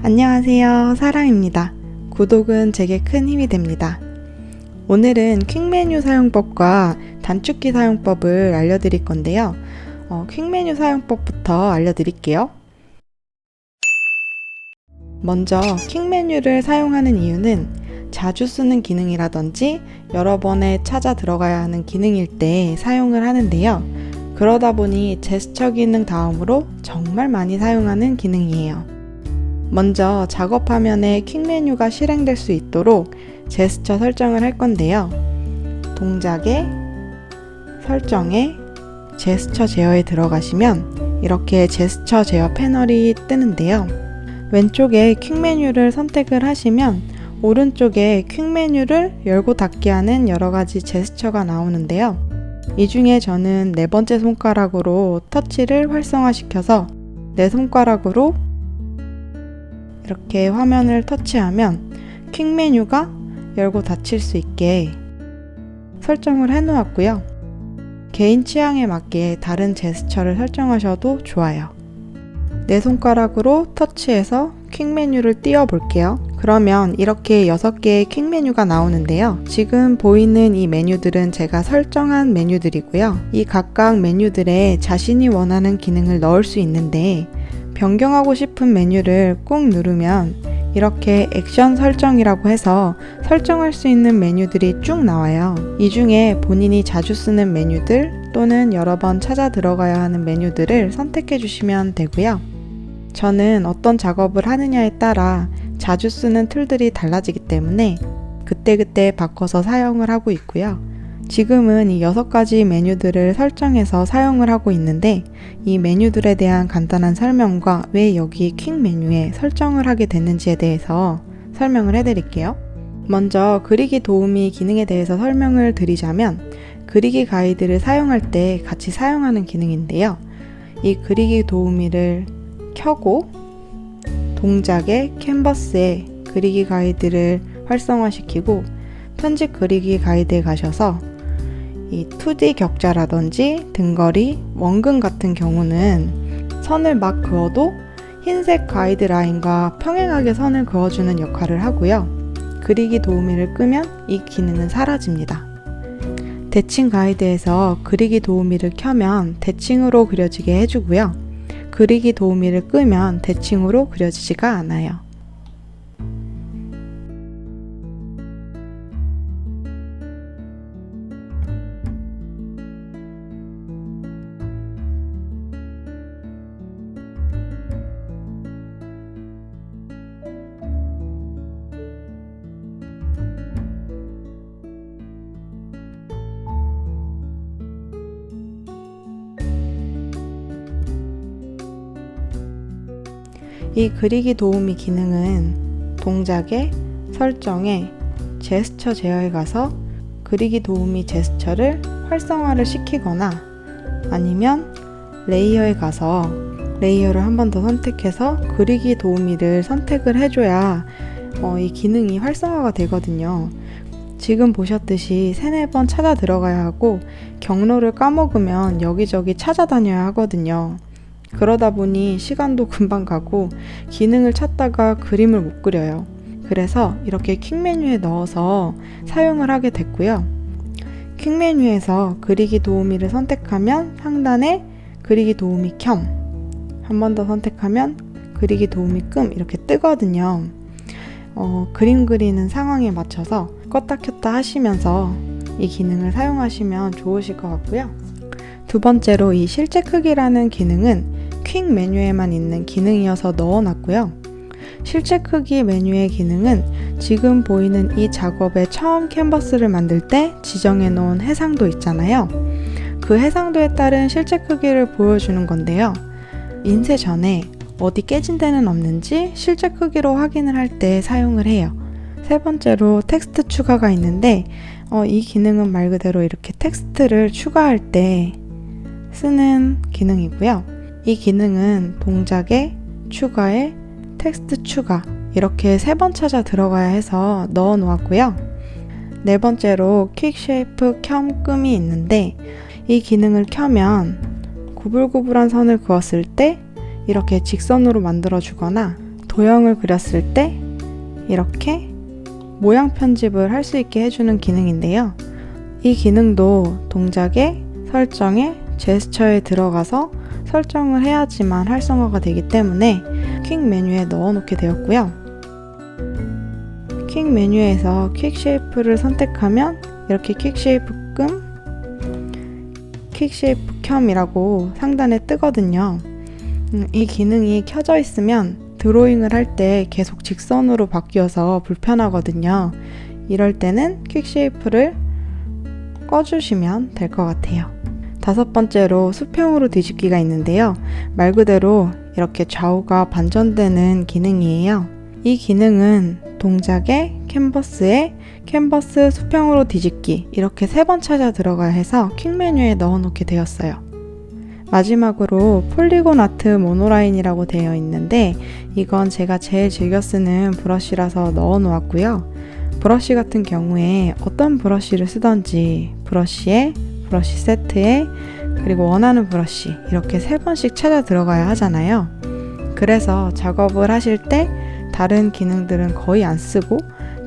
안녕하세요. 사랑입니다. 구독은 제게 큰 힘이 됩니다. 오늘은 퀵메뉴 사용법과 단축키 사용법을 알려드릴 건데요. 퀵메뉴 사용법부터 알려드릴게요. 먼저 퀵메뉴를 사용하는 이유는 자주 쓰는 기능이라든지 여러 번에 찾아 들어가야 하는 기능일 때 사용을 하는데요. 그러다 보니 제스처 기능 다음으로 정말 많이 사용하는 기능이에요. 먼저 작업 화면에 퀵메뉴가 실행될 수 있도록 제스처 설정을 할 건데요. 동작에, 설정에, 제스처 제어에 들어가시면 이렇게 제스처 제어 패널이 뜨는데요. 왼쪽에 퀵메뉴를 선택을 하시면 오른쪽에 퀵메뉴를 열고 닫기 하는 여러가지 제스처가 나오는데요. 이 중에 저는 네 번째 손가락으로 터치를 활성화시켜서 네 손가락으로 이렇게 화면을 터치하면 퀵메뉴가 열고 닫힐 수 있게 설정을 해 놓았고요. 개인 취향에 맞게 다른 제스처를 설정하셔도 좋아요. 네 손가락으로 터치해서 퀵메뉴를 띄워 볼게요. 그러면 이렇게 6개의 퀵메뉴가 나오는데요. 지금 보이는 이 메뉴들은 제가 설정한 메뉴들이고요. 이 각각 메뉴들에 자신이 원하는 기능을 넣을 수 있는데 변경하고 싶은 메뉴를 꾹 누르면 이렇게 액션 설정이라고 해서 설정할 수 있는 메뉴들이 쭉 나와요. 이 중에 본인이 자주 쓰는 메뉴들 또는 여러 번 찾아 들어가야 하는 메뉴들을 선택해 주시면 되고요. 저는 어떤 작업을 하느냐에 따라 자주 쓰는 툴들이 달라지기 때문에 그때그때 바꿔서 사용을 하고 있고요. 지금은 이 6가지 메뉴들을 설정해서 사용을 하고 있는데 이 메뉴들에 대한 간단한 설명과 왜 여기 퀵 메뉴에 설정을 하게 됐는지에 대해서 설명을 해드릴게요. 먼저 그리기 도우미 기능에 대해서 설명을 드리자면 그리기 가이드를 사용할 때 같이 사용하는 기능인데요. 이 그리기 도우미를 켜고 동작에 캔버스에 그리기 가이드를 활성화시키고 편집 그리기 가이드에 가셔서 이 2D 격자라든지 등거리, 원근 같은 경우는 선을 막 그어도 흰색 가이드라인과 평행하게 선을 그어주는 역할을 하고요. 그리기 도우미를 끄면 이 기능은 사라집니다. 대칭 가이드에서 그리기 도우미를 켜면 대칭으로 그려지게 해주고요. 그리기 도우미를 끄면 대칭으로 그려지지가 않아요. 이 그리기 도우미 기능은 동작에, 설정에, 제스처 제어에 가서 그리기 도우미 제스처를 활성화를 시키거나 아니면 레이어에 가서 레이어를 한 번 더 선택해서 그리기 도우미를 선택을 해줘야 이 기능이 활성화가 되거든요. 지금 보셨듯이 3-4번 찾아 들어가야 하고 경로를 까먹으면 여기저기 찾아다녀야 하거든요. 그러다 보니 시간도 금방 가고 기능을 찾다가 그림을 못 그려요. 그래서 이렇게 퀵메뉴에 넣어서 사용을 하게 됐고요. 퀵메뉴에서 그리기 도우미를 선택하면 상단에 그리기 도우미 켬, 한 번 더 선택하면 그리기 도우미 끔 이렇게 뜨거든요. 그림 그리는 상황에 맞춰서 껐다 켰다 하시면서 이 기능을 사용하시면 좋으실 것 같고요. 두 번째로 이 실제 크기라는 기능은 퀵 메뉴에만 있는 기능이어서 넣어놨고요. 실제 크기 메뉴의 기능은 지금 보이는 이 작업의 처음 캔버스를 만들 때 지정해 놓은 해상도 있잖아요. 그 해상도에 따른 실제 크기를 보여주는 건데요. 인쇄 전에 어디 깨진 데는 없는지 실제 크기로 확인을 할 때 사용을 해요. 세 번째로 텍스트 추가가 있는데 이 기능은 말 그대로 이렇게 텍스트를 추가할 때 쓰는 기능이고요. 이 기능은 동작에, 추가에, 텍스트 추가 이렇게 3번 찾아 들어가야 해서 넣어 놓았고요. 네 번째로 퀵 쉐이프 켬 끔이 있는데 이 기능을 켜면 구불구불한 선을 그었을 때 이렇게 직선으로 만들어 주거나 도형을 그렸을 때 이렇게 모양 편집을 할 수 있게 해주는 기능인데요. 이 기능도 동작의 설정에 제스처에 들어가서 설정을 해야지만 활성화가 되기 때문에 퀵 메뉴에 넣어 놓게 되었고요. 퀵 메뉴에서 퀵 쉐이프를 선택하면 이렇게 퀵 쉐이프 끔, 퀵 쉐이프 켬이라고 상단에 뜨거든요. 이 기능이 켜져 있으면 드로잉을 할 때 계속 직선으로 바뀌어서 불편하거든요. 이럴 때는 퀵 쉐이프를 꺼주시면 될 것 같아요. 5번째로 수평으로 뒤집기가 있는데요. 말 그대로 이렇게 좌우가 반전되는 기능이에요. 이 기능은 동작의 캔버스에 캔버스 수평으로 뒤집기 이렇게 3번 찾아 들어가야 해서 퀵 메뉴에 넣어 놓게 되었어요. 마지막으로 폴리곤 아트 모노라인이라고 되어 있는데 이건 제가 제일 즐겨 쓰는 브러쉬라서 넣어 놓았고요. 브러쉬 같은 경우에 어떤 브러쉬를 쓰던지 브러쉬에, 브러쉬 세트에, 그리고 원하는 브러쉬 이렇게 3번씩 찾아 들어가야 하잖아요. 그래서 작업을 하실 때 다른 기능들은 거의 안 쓰고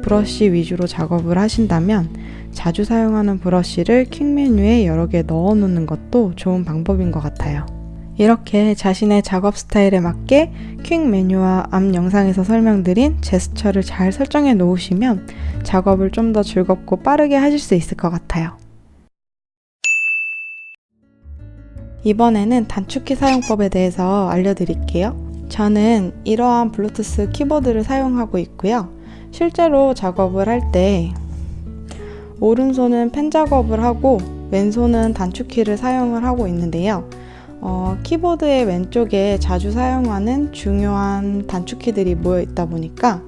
브러쉬 위주로 작업을 하신다면 자주 사용하는 브러쉬를 퀵 메뉴에 여러 개 넣어 놓는 것도 좋은 방법인 것 같아요. 이렇게 자신의 작업 스타일에 맞게 퀵 메뉴와 앞 영상에서 설명드린 제스처를 잘 설정해 놓으시면 작업을 좀 더 즐겁고 빠르게 하실 수 있을 것 같아요. 이번에는 단축키 사용법에 대해서 알려드릴게요. 저는 이러한 블루투스 키보드를 사용하고 있고요. 실제로 작업을 할 때 오른손은 펜 작업을 하고 왼손은 단축키를 사용을 하고 있는데요. 키보드의 왼쪽에 자주 사용하는 중요한 단축키들이 모여 있다 보니까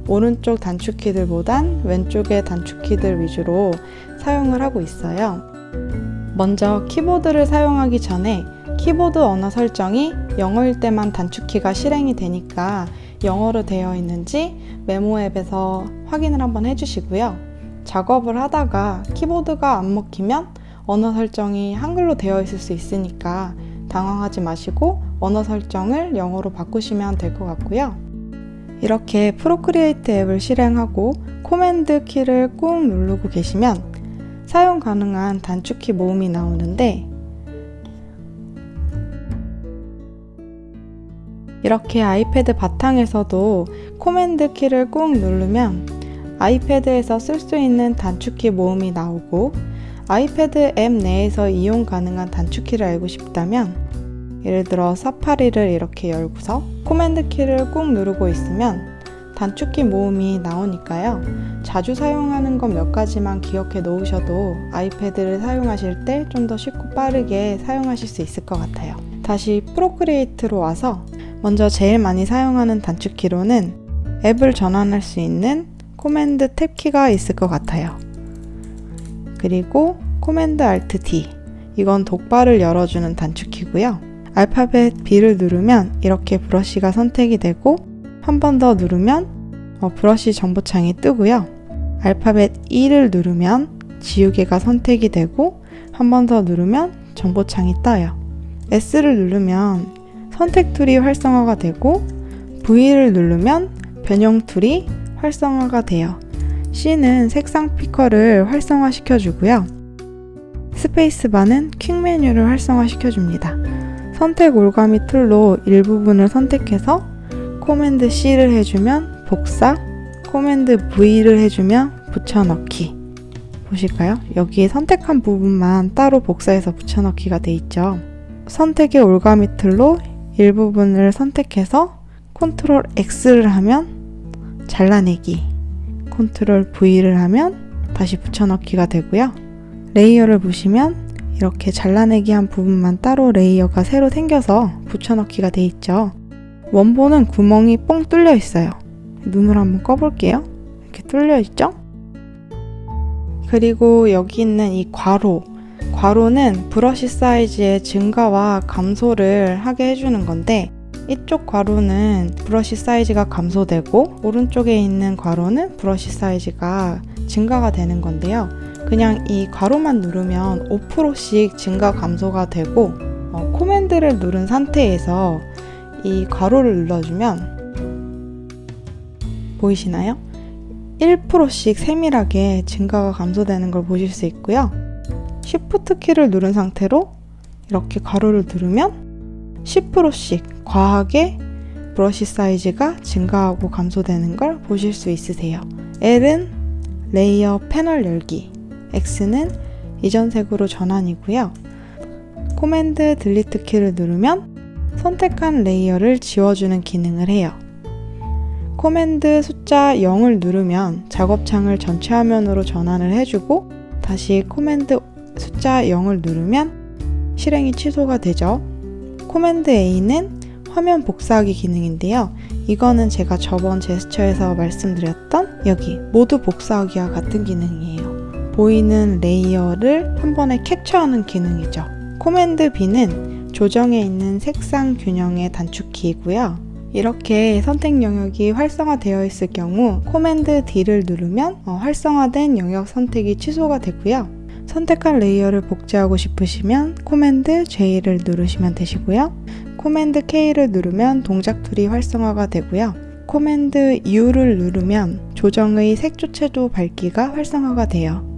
오른쪽 단축키들보단 왼쪽의 단축키들 위주로 사용을 하고 있어요. 먼저 키보드를 사용하기 전에 키보드 언어 설정이 영어일 때만 단축키가 실행이 되니까 영어로 되어 있는지 메모 앱에서 확인을 한번 해주시고요. 작업을 하다가 키보드가 안 먹히면 언어 설정이 한글로 되어 있을 수 있으니까 당황하지 마시고 언어 설정을 영어로 바꾸시면 될 것 같고요. 이렇게 프로크리에이트 앱을 실행하고 코맨드 키를 꾹 누르고 계시면 사용 가능한 단축키 모음이 나오는데 이렇게 아이패드 바탕에서도 코맨드 키를 꾹 누르면 아이패드에서 쓸 수 있는 단축키 모음이 나오고 아이패드 앱 내에서 이용 가능한 단축키를 알고 싶다면 예를 들어 사파리를 이렇게 열고서 코맨드 키를 꾹 누르고 있으면 단축키 모음이 나오니까요. 자주 사용하는 것 몇 가지만 기억해 놓으셔도 아이패드를 사용하실 때 좀 더 쉽고 빠르게 사용하실 수 있을 것 같아요. 다시 프로크리에이트로 와서 먼저 제일 많이 사용하는 단축키로는 앱을 전환할 수 있는 코맨드 탭 키가 있을 것 같아요. 그리고 코맨드 알트 D, 이건 독발을 열어주는 단축키고요. 알파벳 B를 누르면 이렇게 브러쉬가 선택이 되고 한 번 더 누르면 브러쉬 정보창이 뜨고요. 알파벳 E를 누르면 지우개가 선택이 되고 한 번 더 누르면 정보창이 떠요. S를 누르면 선택 툴이 활성화가 되고 V를 누르면 변형 툴이 활성화가 돼요. C는 색상 피커를 활성화시켜 주고요. 스페이스바는 퀵 메뉴를 활성화시켜 줍니다. 선택 올가미 툴로 일부분을 선택해서 코맨드 C를 해주면 복사, 코맨드 V를 해주면 붙여넣기. 보실까요? 여기에 선택한 부분만 따로 복사해서 붙여넣기가 돼 있죠. 선택의 올가미 툴로 일부분을 선택해서 컨트롤 X를 하면 잘라내기, 컨트롤 V를 하면 다시 붙여넣기가 되고요. 레이어를 보시면 이렇게 잘라내기 한 부분만 따로 레이어가 새로 생겨서 붙여넣기가 돼 있죠. 원본은 구멍이 뻥 뚫려 있어요. 눈을 한번 꺼볼게요. 이렇게 뚫려 있죠? 그리고 여기 있는 이 괄호는 브러쉬 사이즈의 증가와 감소를 하게 해주는 건데 이쪽 괄호는 브러쉬 사이즈가 감소되고 오른쪽에 있는 괄호는 브러쉬 사이즈가 증가가 되는 건데요. 그냥 이 괄호만 누르면 5%씩 증가 감소가 되고 코맨드를 누른 상태에서 이 괄호를 눌러주면 보이시나요? 1%씩 세밀하게 증가가 감소되는 걸 보실 수 있고요. Shift 키를 누른 상태로 이렇게 가로를 누르면 10%씩 과하게 브러쉬 사이즈가 증가하고 감소되는 걸 보실 수 있으세요. L은 레이어 패널 열기, X는 이전 색으로 전환이고요. 코맨드 딜리트 키를 누르면 선택한 레이어를 지워주는 기능을 해요. 코맨드 숫자 0을 누르면 작업창을 전체 화면으로 전환을 해주고 다시 코맨드 숫자 0을 누르면 실행이 취소가 되죠. 코맨드 A는 화면 복사하기 기능인데요. 이거는 제가 저번 제스처에서 말씀드렸던 여기 모두 복사하기와 같은 기능이에요. 보이는 레이어를 한 번에 캡처하는 기능이죠. 코맨드 B는 조정에 있는 색상 균형의 단축키이고요. 이렇게 선택 영역이 활성화되어 있을 경우 코맨드 D를 누르면 활성화된 영역 선택이 취소가 되고요. 선택한 레이어를 복제하고 싶으시면 코맨드 J를 누르시면 되시고요. 코맨드 K를 누르면 동작 툴이 활성화가 되고요. 코맨드 U를 누르면 조정의 색조채도 밝기가 활성화가 돼요.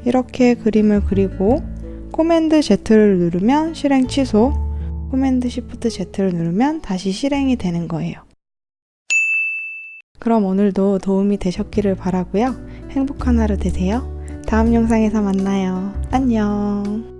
이렇게 그림을 그리고 코맨드 Z를 누르면 실행 취소, 코맨드 Shift Z를 누르면 다시 실행이 되는 거예요. 그럼 오늘도 도움이 되셨기를 바라고요. 행복한 하루 되세요. 다음 영상에서 만나요. 안녕.